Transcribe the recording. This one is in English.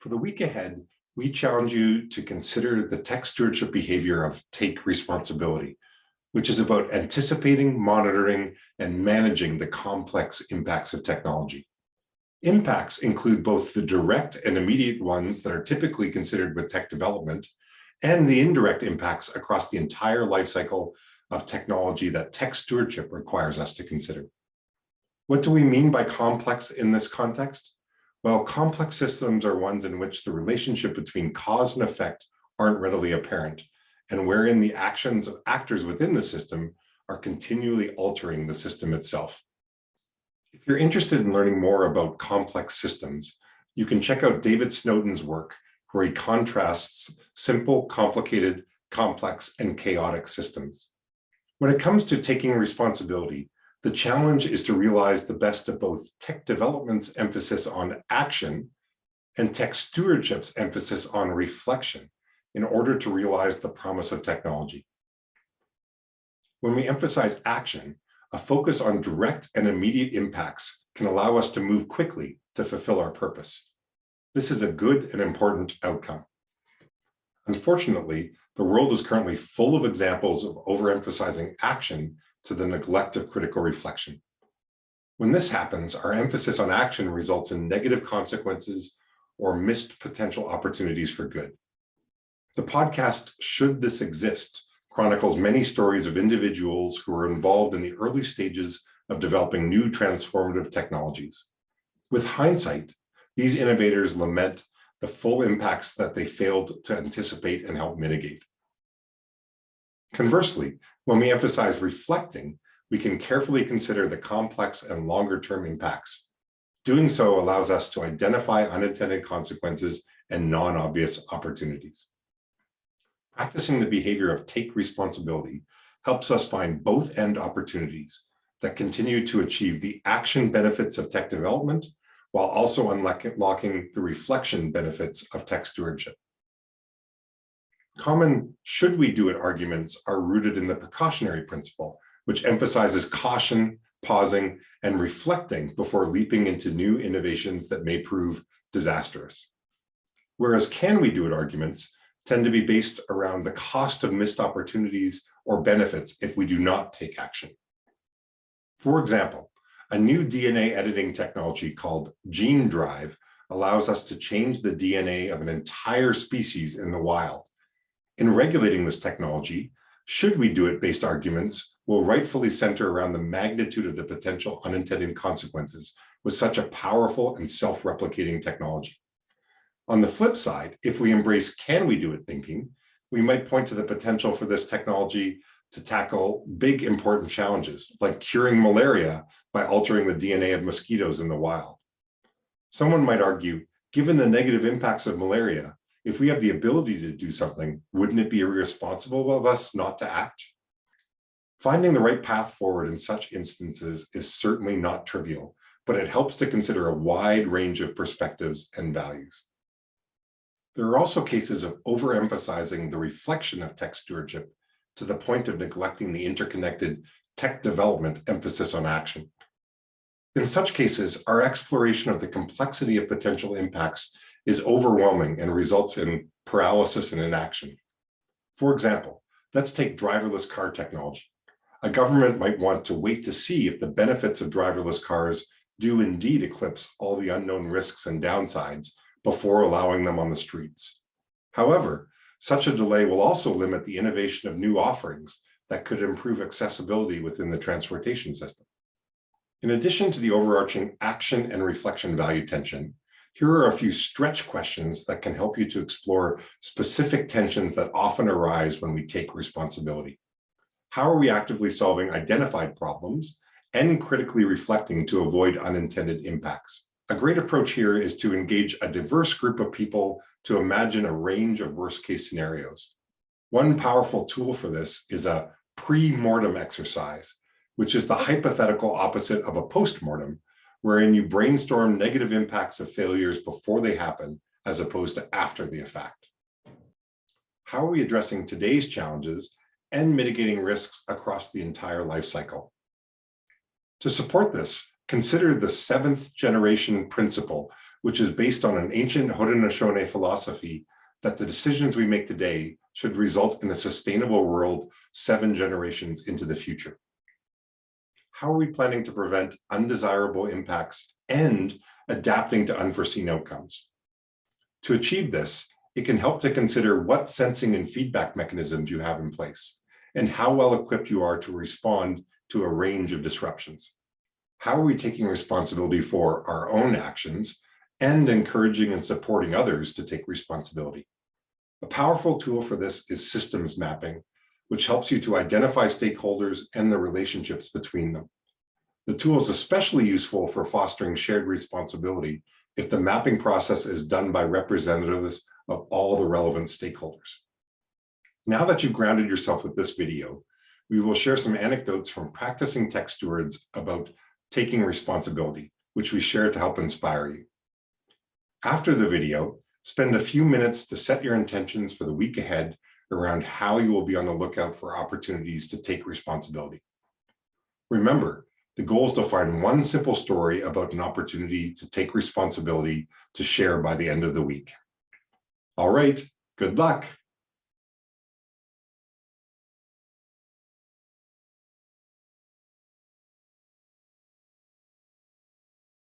For the week ahead, we challenge you to consider the tech stewardship behavior of take responsibility, which is about anticipating, monitoring, and managing the complex impacts of technology. Impacts include both the direct and immediate ones that are typically considered with tech development, and the indirect impacts across the entire lifecycle of technology that tech stewardship requires us to consider. What do we mean by complex in this context? Well, complex systems are ones in which the relationship between cause and effect aren't readily apparent, and wherein the actions of actors within the system are continually altering the system itself. If you're interested in learning more about complex systems, you can check out David Snowden's work, where he contrasts simple, complicated, complex, and chaotic systems. When it comes to taking responsibility, the challenge is to realize the best of both tech development's emphasis on action and tech stewardship's emphasis on reflection in order to realize the promise of technology. When we emphasize action, a focus on direct and immediate impacts can allow us to move quickly to fulfill our purpose. This is a good and important outcome. Unfortunately, the world is currently full of examples of overemphasizing action to the neglect of critical reflection. When this happens, our emphasis on action results in negative consequences or missed potential opportunities for good. The podcast Should This Exist chronicles many stories of individuals who were involved in the early stages of developing new transformative technologies. With hindsight, these innovators lament the full impacts that they failed to anticipate and help mitigate. Conversely, when we emphasize reflecting, we can carefully consider the complex and longer-term impacts. Doing so allows us to identify unintended consequences and non-obvious opportunities. Practicing the behavior of take responsibility helps us find both-end opportunities that continue to achieve the action benefits of tech development while also unlocking the reflection benefits of tech stewardship. Common should we do it arguments are rooted in the precautionary principle, which emphasizes caution, pausing, and reflecting before leaping into new innovations that may prove disastrous. Whereas can we do it arguments tend to be based around the cost of missed opportunities or benefits if we do not take action. For example, a new DNA editing technology called gene drive allows us to change the DNA of an entire species in the wild. In regulating this technology, should we do it based arguments will rightfully center around the magnitude of the potential unintended consequences with such a powerful and self-replicating technology. On the flip side, if we embrace can we do it thinking, we might point to the potential for this technology to tackle big important challenges like curing malaria by altering the DNA of mosquitoes in the wild. Someone might argue, given the negative impacts of malaria, if we have the ability to do something, wouldn't it be irresponsible of us not to act? Finding the right path forward in such instances is certainly not trivial, but it helps to consider a wide range of perspectives and values. There are also cases of overemphasizing the reflection of tech stewardship to the point of neglecting the interconnected tech development emphasis on action. In such cases, our exploration of the complexity of potential impacts is overwhelming and results in paralysis and inaction. For example, let's take driverless car technology. A government might want to wait to see if the benefits of driverless cars do indeed eclipse all the unknown risks and downsides before allowing them on the streets. However, such a delay will also limit the innovation of new offerings that could improve accessibility within the transportation system. In addition to the overarching action and reflection value tension, here are a few stretch questions that can help you to explore specific tensions that often arise when we take responsibility. How are we actively solving identified problems and critically reflecting to avoid unintended impacts? A great approach here is to engage a diverse group of people to imagine a range of worst-case scenarios. One powerful tool for this is a pre-mortem exercise, which is the hypothetical opposite of a post-mortem, wherein you brainstorm negative impacts of failures before they happen, as opposed to after the effect. How are we addressing today's challenges and mitigating risks across the entire life cycle? To support this, consider the 7th generation principle, which is based on an ancient Haudenosaunee philosophy that the decisions we make today should result in a sustainable world 7 generations into the future. How are we planning to prevent undesirable impacts and adapting to unforeseen outcomes? To achieve this, it can help to consider what sensing and feedback mechanisms you have in place and how well equipped you are to respond to a range of disruptions. How are we taking responsibility for our own actions and encouraging and supporting others to take responsibility? A powerful tool for this is systems mapping, which helps you to identify stakeholders and the relationships between them. The tool is especially useful for fostering shared responsibility if the mapping process is done by representatives of all the relevant stakeholders. Now that you've grounded yourself with this video, we will share some anecdotes from practicing tech stewards about taking responsibility, which we share to help inspire you. After the video, spend a few minutes to set your intentions for the week ahead around how you will be on the lookout for opportunities to take responsibility. Remember, the goal is to find one simple story about an opportunity to take responsibility to share by the end of the week. All right, good luck.